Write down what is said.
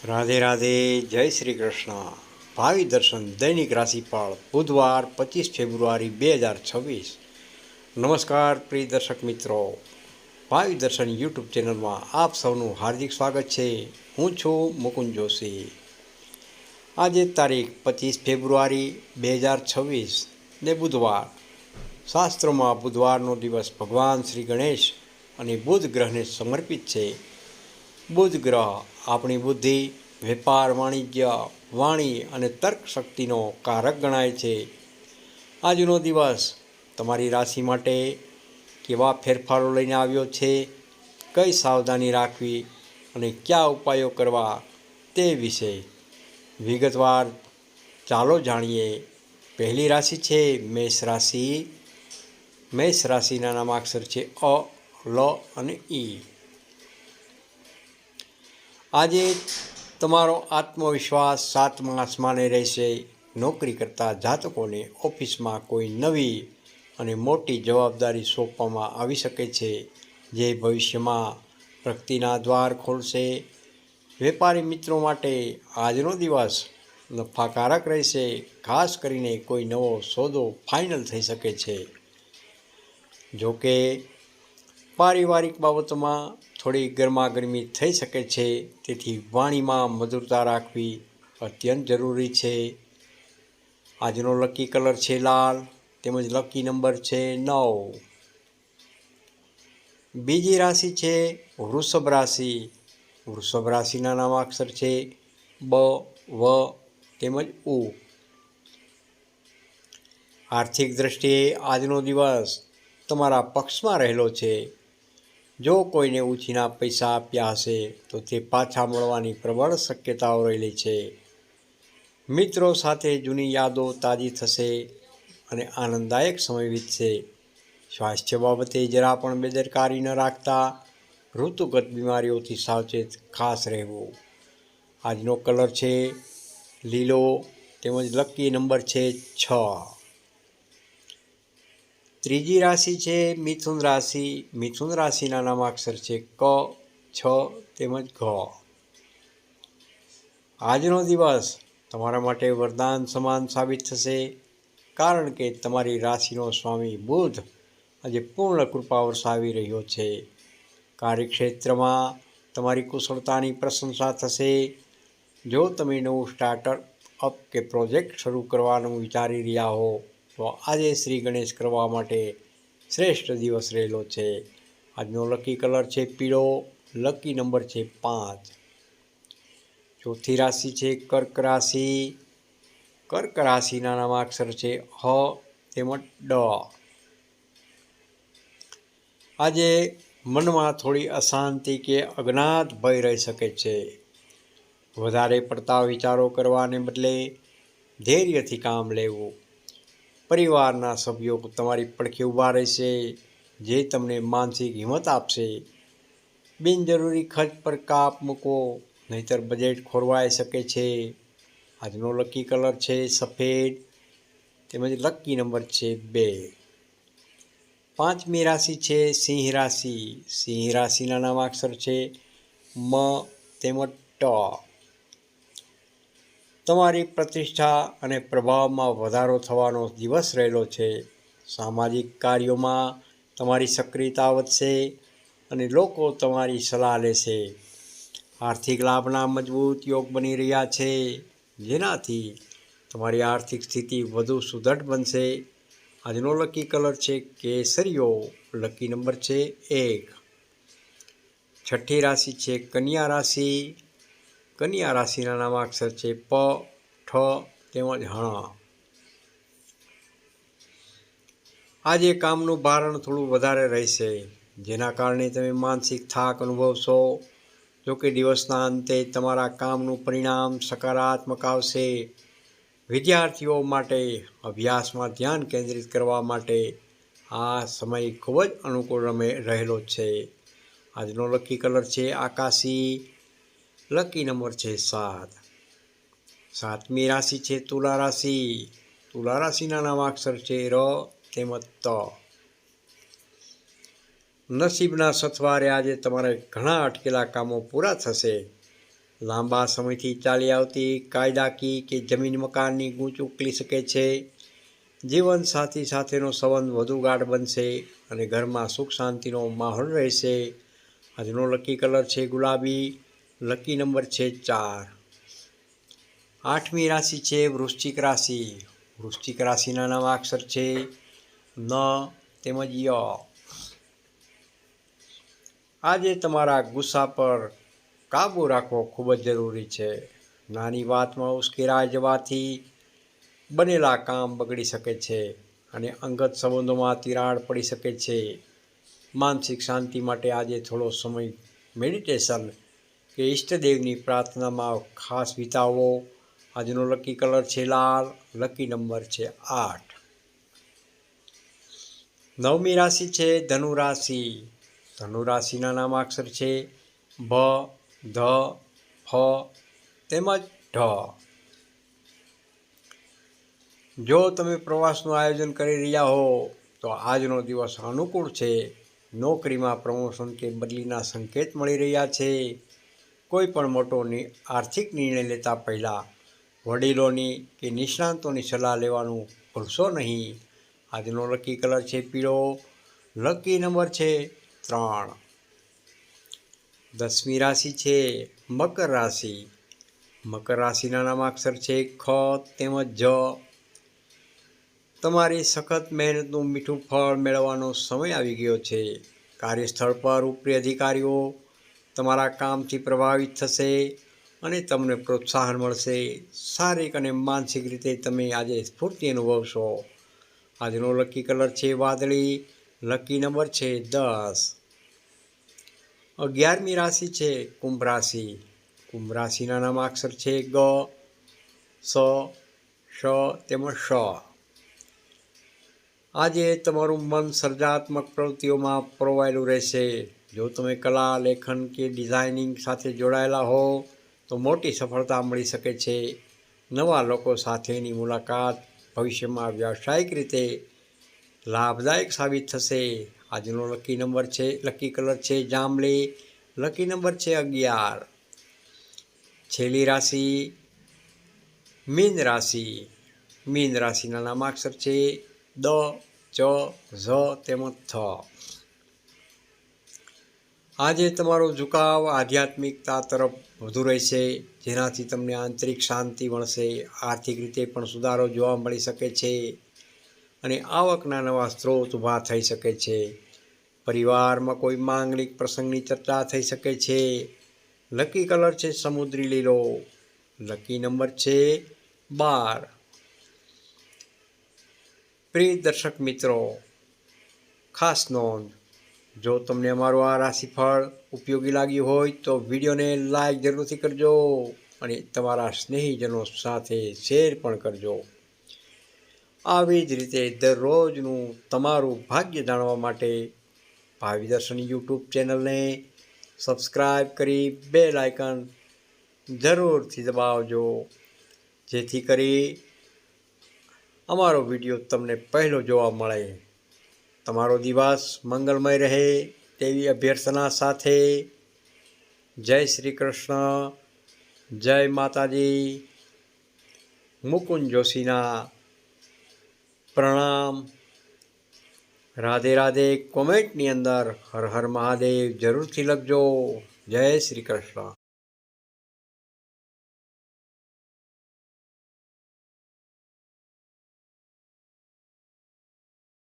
રાધે રાધે, જય શ્રી કૃષ્ણ. ભાવિ દર્શન દૈનિક રાશિફળ બુધવાર 25 ફેબ્રુઆરી 2026. નમસ્કાર પ્રિય દર્શક મિત્રો. ભાવિ દર્શન યુટ્યુબ ચેનલમાં આપ સૌનું હાર્દિક સ્વાગત છે. હું છું મુકુંદ જોશી. આજે તારીખ 25 ફેબ્રુઆરી 2026 ને બુધવાર. શાસ્ત્રોમાં બુધવારનો દિવસ ભગવાન શ્રી ગણેશ અને બુધ ગ્રહને સમર્પિત છે. બુધ ગ્રહ આપણી બુદ્ધિ, વેપાર, વાણિજ્ય, વાણી અને તર્ક શક્તિનો કારક ગણાય છે. આજનો દિવસ તમારી રાશિ માટે કેવા ફેરફારો લઈને આવ્યો છે, કઈ સાવધાની રાખવી અને કયા ઉપાયો કરવા તે વિશે વિગતવાર ચાલો જાણીએ. પહેલી રાશિ છે મેષ રાશિ. મેષ રાશિના નામાક્ષર છે અ, લ અને ઈ. આજે તમારો આત્મવિશ્વાસ 7મા આસમાને રહેશે. નોકરી કરતા જાતકોને ઓફિસમાં કોઈ નવી અને મોટી જવાબદારી સોંપવામાં આવી શકે છે, જે ભવિષ્યમાં પ્રગતિના દ્વાર ખોલશે. વેપારી મિત્રો માટે આજનો દિવસ નફાકારક રહેશે. ખાસ કરીને કોઈ નવો સોદો ફાઇનલ થઈ શકે છે. જોકે પારિવારિક બાબતોમાં થોડી ગરમાગરમી થઈ શકે છે, તેથી વાણીમાં મધુરતા રાખવી અત્યંત જરૂરી છે. આજનો લકી કલર છે લાલ, તેમજ લકી નંબર છે 9. બીજી રાશિ છે વૃષભ રાશિ. વૃષભ રાશિના નામાક્ષર છે બ, વ તેમજ ઉ. આર્થિક દ્રષ્ટિએ આજનો દિવસ તમારા પક્ષમાં રહેલો છે. જો કોઈને ઉછીના પૈસા આપ્યા હશે તો તે પાછા મળવાની પ્રબળ શક્યતાઓ રહેલી છે. મિત્રો સાથે જૂની યાદો તાજી થશે અને આનંદદાયક સમય વીતશે. સ્વાસ્થ્ય બાબતે જરા પણ બેદરકારી ન રાખતા ઋતુગત બીમારીઓથી સાવચેત ખાસ રહેવું. આજનો કલર છે લીલો, તેમજ લકી નંબર છે 6. ત્રીજી રાશિ છે મિથુન રાશિ. મિથુન રાશિના નામાક્ષર છે ક, છ તેમજ ઘ. આજનો દિવસ તમારા માટે વરદાન સમાન સાબિત થશે, કારણ કે તમારી રાશિનો સ્વામી બુધ આજે પૂર્ણ કૃપા વરસાવી રહ્યો છે. કાર્યક્ષેત્રમાં તમારી કુશળતાની પ્રશંસા થશે. જો તમે નવું સ્ટાર્ટઅપ કે પ્રોજેક્ટ શરૂ કરવાનું વિચારી રહ્યા હો તો આજે શ્રી ગણેશ કરવા માટે શ્રેષ્ઠ દિવસ રહેલો છે. આજનો લકી કલર છે પીળો, લકી નંબર છે 5. ચોથી રાશિ છે કર્ક રાશિ. કર્ક રાશિના નામાક્ષર છે હ તેમજ ડ. આજે મનમાં થોડી અશાંતિ કે અજ્ઞાત ભય રહી શકે છે. વધારે પડતા વિચારો કરવાને બદલે ધૈર્યથી કામ લેવું. પરિવારના સભ્યો તમારી પડખે ઊભા રહેશે, જે તમને માનસિક હિંમત આપશે. બિનજરૂરી ખર્ચ પર કાપ મૂકો, નહીંતર બજેટ ખોરવાઈ શકે છે. આજનો લકી કલર છે સફેદ, તેમજ લકી નંબર છે 2. પાંચમી રાશિ છે સિંહ રાશિ. સિંહ રાશિના નામાક્ષર છે મ તેમજ ટ. તમારી પ્રતિષ્ઠા અને પ્રભાવમાં વધારો થવાનો દિવસ રહેલો છે. સામાજિક કાર્યોમાં તમારી સક્રિયતા વધશે અને લોકો તમારી સલાહ લેશે. આર્થિક લાભના મજબૂત યોગ બની રહ્યા છે, જેનાથી તમારી આર્થિક સ્થિતિ વધુ સુદૃઢ બનશે. આજનો લકી કલર છે કેસરીયો, લકી નંબર છે 1. છઠ્ઠી રાશિ છે કન્યા રાશિ. કન્યા રાશિના નામાક્ષર છે પ, ઠ તેમજ હણ. આજે કામનું ભારણ થોડું વધારે રહેશે, જેના કારણે તમે માનસિક થાક અનુભવશો. જોકે દિવસના અંતે તમારા કામનું પરિણામ સકારાત્મક આવશે. વિદ્યાર્થીઓ માટે અભ્યાસમાં ધ્યાન કેન્દ્રિત કરવા માટે આ સમય ખૂબ જ અનુકૂળ રહેલો છે. આજનો લકી કલર છે આકાશી, લકી નંબર છે 7. સાતમી રાશિ છે તુલા રાશિ. તુલા રાશિના નામાક્ષર છે ર તેમજ ત. નસીબના સથવારે આજે તમારે ઘણા અટકેલા કામો પૂરા થશે. લાંબા સમયથી ચાલી આવતી કાયદાકીય કે જમીન મકાનની ગૂંચ ઉકલી શકે છે. જીવનસાથી સાથેનો સંબંધ વધુ ગાઢ બનશે અને ઘરમાં સુખ શાંતિનો માહોલ રહેશે. આજનો લકી કલર છે ગુલાબી. લકી નંબર છે 4. 8મી રાશિ છે વૃશ્ચિક રાશિ. વૃશ્ચિક રાશિના નવા અક્ષર છે ન તેમજ ય. આજે તમારા ગુસ્સા પર કાબૂ રાખવો ખૂબ જ જરૂરી છે. નાની વાતમાં ઉશ્કેરાઈ જવાથી બનેલા કામ બગડી શકે છે અને અંગત સંબંધોમાં તિરાડ પડી શકે છે. માનસિક શાંતિ માટે આજે થોડો સમય મેડિટેશન કે ઈષ્ટદેવની પ્રાર્થનામાં ખાસ વિતાવો. આજનો લકી કલર છે લાલ. લકી નંબર છે 8. 9મી રાશિ છે ધનુ રાશિ. ધનુ રાશિના નામાક્ષર છે ભ, ધ, ફ તેમજ ઢ. જો તમે પ્રવાસનું આયોજન કરી રહ્યા હો તો આજનો દિવસ અનુકૂળ છે. નોકરીમાં પ્રમોશન કે બદલીના સંકેત મળી રહ્યા છે. કોઈ પણ મોટો આર્થિક નિર્ણય લેતા પહેલાં વડીલોની કે નિષ્ણાંતોની સલાહ લેવાનું ભૂલશો નહીં. આજનો લકી કલર છે પીળો. લકી નંબર છે 3. 10મી રાશિ છે મકર રાશિ. મકર રાશિના નામાક્ષર છે ખ તેમજ જ. તમારી સખત મહેનતનું મીઠું ફળ મેળવવાનો સમય આવી ગયો છે. કાર્યસ્થળ પર ઉપરી અધિકારીઓ તમારા કામથી પ્રભાવિત થશે અને તમને પ્રોત્સાહન મળશે. શારીરિક અને માનસિક રીતે તમે આજે સ્ફૂર્તિ અનુભવશો. આજનો લકી કલર છે વાદળી. લકી નંબર છે 10. 11મી રાશિ છે કુંભ રાશિ. કુંભ રાશિના નામાક્ષર છે ગ, સ, શ તેમજ શ. આજે તમારું મન સર્જનાત્મક પ્રવૃત્તિઓમાં પરોવાયેલું રહેશે. જો તમે કલા, લેખન કે ડિઝાઇનિંગ સાથે જોડાયેલા હો તો મોટી સફળતા મળી શકે છે. નવા લોકો સાથેની મુલાકાત ભવિષ્યમાં વ્યાવસાયિક રીતે લાભદાયક સાબિત થશે. આજનો લકી કલર છે જાંબલી. લકી નંબર છે 11. છેલ્લી રાશિ મીન રાશિ. મીન રાશિના નામાક્ષર છે દ, ચ, ઝ તેમજ થ. આજે તમારો ઝુકાવ આધ્યાત્મિકતા તરફ વધુ રહેશે, જેનાથી તમને આંતરિક શાંતિ મળશે. આર્થિક રીતે પણ સુધારો જોવા મળી શકે છે અને આવકના નવા સ્ત્રોત ઊભા થઈ શકે છે. પરિવારમાં કોઈ માંગલિક પ્રસંગની ચર્ચા થઈ શકે છે. લકી કલર છે સમુદ્રી લીલો. લકી નંબર છે 12. પ્રિય દર્શક મિત્રો, ખાસ નોંધ, જો તમને અમારું આ રાશિફળ ઉપયોગી લાગ્યું હોય તો વિડીયોને લાઈક જરૂરથી કરજો અને તમારા સ્નેહીજનો સાથે શેર પણ કરજો. આવી જ રીતે દરરોજનું તમારું ભાગ્ય જાણવા માટે ભાવિ દર્શન યુટ્યુબ ચેનલને સબસ્ક્રાઈબ કરી બેલ આઇકન જરૂરથી દબાવજો, જેથી કરી અમારો વિડીયો તમને પહેલો જોવા મળે. તમારો દિવસ મંગલમય રહે તેવી અભ્યર્થના સાથે જય શ્રી કૃષ્ણ, જય માતાજી. મુકુંદ જોશીના પ્રણામ. રાધે રાધે. કોમેન્ટની અંદર હર હર મહાદેવ જરૂરથી લખજો. જય શ્રી કૃષ્ણ.